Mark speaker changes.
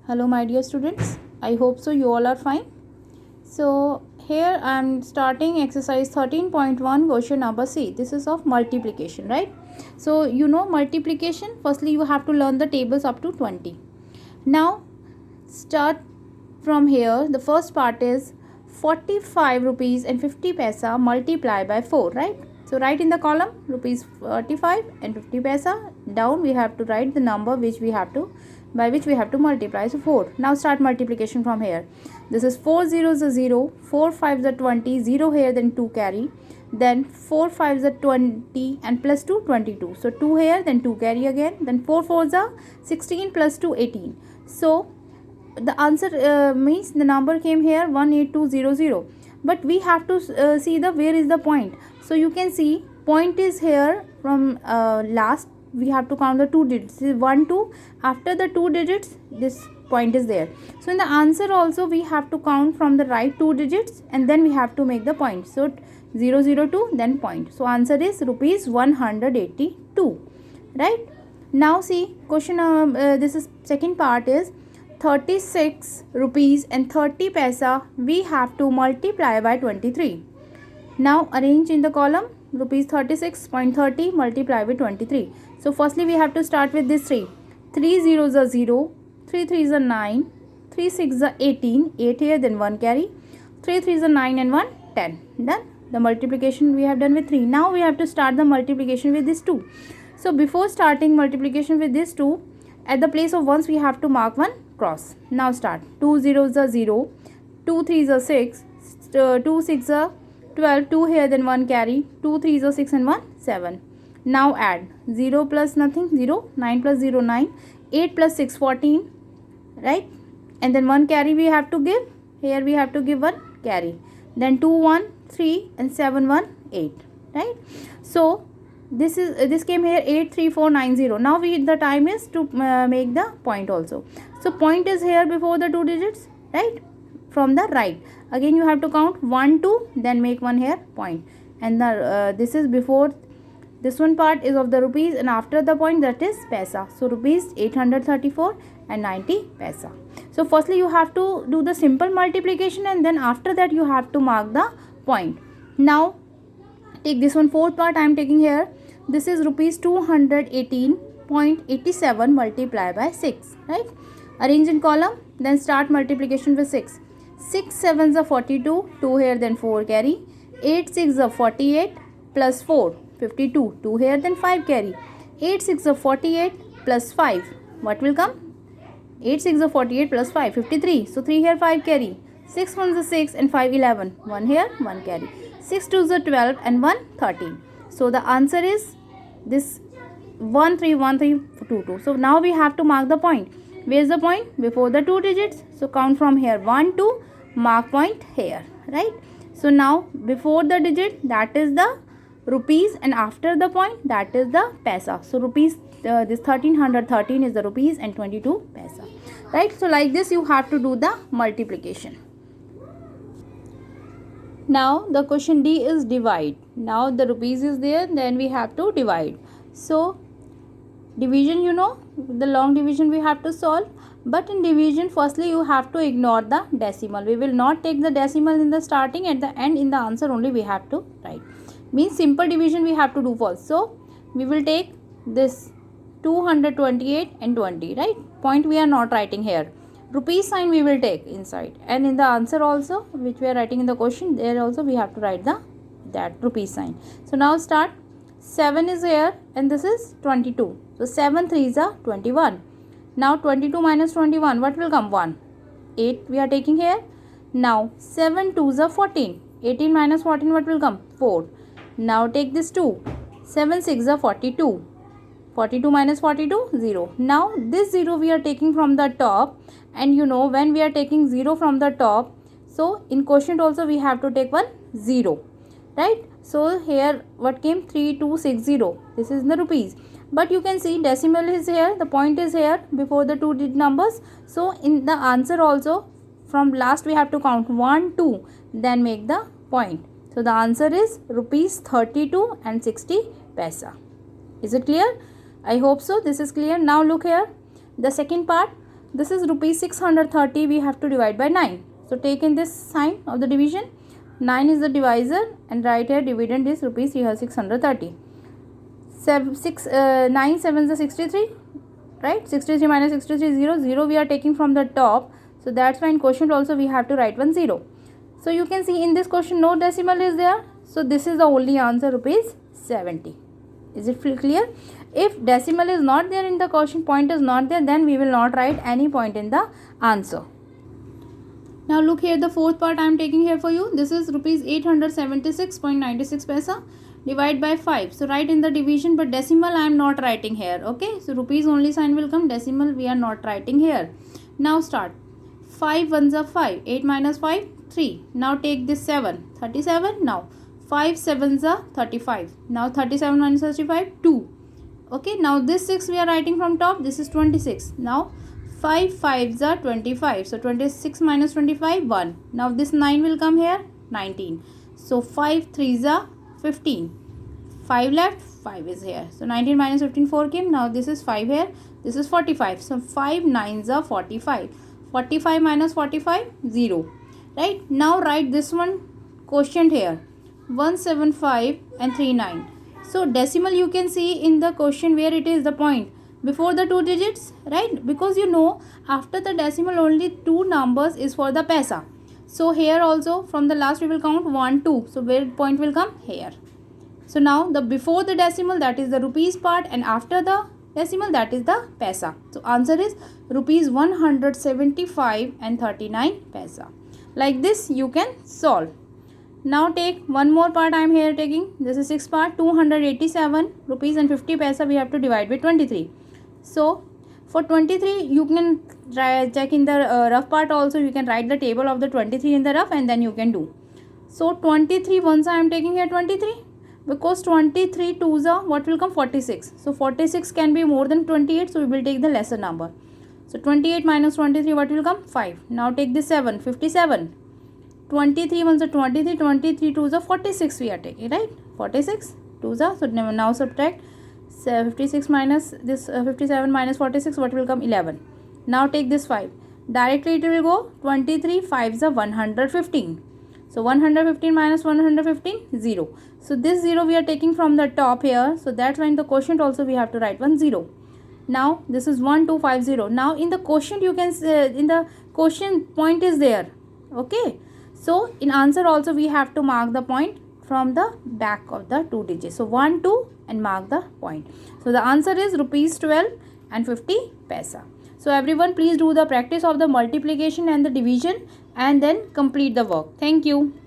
Speaker 1: Hello my dear students, I hope so you all are fine. So here I am starting exercise 13.1 question number C. This is of multiplication, right? So you know multiplication, firstly you have to learn the tables up to 20. Now start from here. The first part is 45 rupees and 50 paisa multiply by 4, right? So write in the column rupees 45 and 50 paisa. Down we have to write the number which we have to multiply. So 4. Now start multiplication from here. This is 4 zeros are 0, 4 5s are 20, 0 here, then 2 carry. Then 4 5s are 20 and plus 2 22. So 2 here, then 2 carry again. Then 4 4s are 16 plus 2 18. So the answer means the number came here 18200, but we have to see the where is the point. So you can see point is here from last. We have to count the 2 digits, 1 2. After the 2 digits this point is there. So in the answer also we have to count from the right 2 digits and then we have to make the point. So 002 then point. So answer is rupees 182, right? Now see question this is second part is 36 rupees and 30 paisa we have to multiply by 23. Now arrange in the column rupees 36.30 multiply by 23. So firstly we have to start with this 3. 3 zeros are 0, 3 3s are 9, 3 6s are 18, 8 here, then 1 carry, 3 3s are 9 and 1 10. Done. The multiplication we have done with 3. Now we have to start the multiplication with this 2. So before starting multiplication with this 2, at the place of ones we have to mark one cross. Now start. 2 zeros are 0, 2 3s are 6, 2 6 are 12, 2 here, then 1 carry, 2 3s are 6 and 1 7. Now add 0 plus nothing 0, 9 plus 0 9, 8 plus 6 14, right? And then 1 carry we have to give. Here we have to give 1 carry. Then 2 1 3 and 7 1 8, right? So this came here 8 3 4 9 0. Now the time is to make the point also. So point is here before the 2 digits, right? From the right again you have to count 1 2, then make 1 here point, and the this is before this one part is of the rupees and after the point that is paisa. So rupees 834 and 90 paisa. So firstly you have to do the simple multiplication and then after that you have to mark the point. Now take this one fourth part I am taking here. This is rupees 218.87 multiply by 6, right? Arrange in column, then start multiplication with 6. 6 7s are 42, 2 here, then 4 carry, 8 6 are 48 plus 4 52, 2 here, then 5 carry, 8 6 are 48 plus 5, what will come? 8 6 are 48 plus 5 53. So 3 here, 5 carry, 6 1s are 6 and 5 11, 1 here, 1 carry, 6 2s are 12 and 1 13. So the answer is this 131322. So now we have to mark the point. Where is the point? Before the 2 digits. So count from here 1 2, mark point here, right? So now before the digit that is the rupees and after the point that is the paisa. So rupees this 1313 is the rupees and 22 paisa, right? So like this you have to do the multiplication. Now the question D is divide. Now the rupees is there, then we have to divide. So division, you know, the long division we have to solve, but in division firstly you have to ignore the decimal. We will not take the decimal in the starting, at the end in the answer only we have to write. Means simple division we have to do first. So we will take this 228 and 20, right? Point we are not writing here. Rupees sign we will take inside, and in the answer also which we are writing in the question, there also we have to write that rupees sign. So now start. 7 is here and this is 22. So 7 3s are 21. Now 22 minus 21, what will come? 1. 8 we are taking here. Now 7 2s are 14. 18 minus 14, what will come? 4. Now take this 2. 7 6 are 42. 42 minus 42, 0. Now this 0 we are taking from the top, and you know when we are taking 0 from the top, so in quotient also we have to take one 0, right? So here what came? 3260. This is the rupees, but you can see decimal is here, the point is here before the 2 digit numbers. So in the answer also from last we have to count 1 2, then make the point. So the answer is rupees 32 and 60 paisa. Is it clear? I hope so. This is clear. Now look here. The second part, this is rupees 630, we have to divide by 9. So take in this sign of the division. 9 is the divisor and right here dividend is rupees 630. 9 7 is 63, right? 63 minus 63 is 0. 0 we are taking from the top. So that's why in quotient also we have to write 1 0. So you can see in this question no decimal is there. So this is the only answer, rupees 70. Is it clear? If decimal is not there in the quotient, point is not there, then we will not write any point in the answer. Now look here, the fourth part I am taking here for you. This is rupees 876.96 paisa. Divide by 5. So write in the division, but decimal I am not writing here. Okay, so rupees only sign will come, decimal we are not writing here. Now start. 5 ones are 5. 8 minus 5, 3. Now take this 7. 37. Now 5 7s are 35. Now 37 minus 35, 2. Okay, now this 6 we are writing from top. This is 26. Now 5 5s are 25. So 26 minus 25, 1. Now this 9 will come here, 19. So 5 3s are 15. 5 left, 5 is here. So 19 minus 15, 4 came. Now this is 5 here. This is 45. So 5 9s are 45. 45 minus 45, 0. Right? Now write this one quotient here. 175 and 39. So decimal you can see in the question where it is the point before the 2 digits, right? Because you know after the decimal only 2 numbers is for the paisa. So here also from the last we will count 1 2. So where point will come? Here. So now the before the decimal, that is the rupees part, and after the decimal, that is the paisa. So answer is rupees 175 and 39 paisa. Like this you can solve. Now take one more part I am here taking. This is 6th part. 287 rupees and 50 paisa we have to divide by 23. So for 23 you can check in the rough part also. You can write the table of the 23 in the rough and then you can do. So 23 once I am taking here 23, because 23 twos are what will come, 46. So 46 can be more than 28, so we will take the lesser number. So 28 minus 23 what will come, 5. Now take this 7, 57. 23 ones are 23, 23 twos are 46 we are taking, right? 46 twos are, so now subtract 56 minus this 57 minus 46, what will come, 11. Now take this 5. Directly it will go 23 5s are 115. So 115 minus 115, 0. So this 0 we are taking from the top here. So that's why in the quotient also we have to write 1 0. Now this is 1250. Now in the quotient you can say, in the quotient point is there. Okay. So in answer also we have to mark the point from the back of the 2 digits. So 1 2 and mark the point. So the answer is rupees 12 and 50 paisa. So everyone please do the practice of the multiplication and the division and then complete the work. Thank you.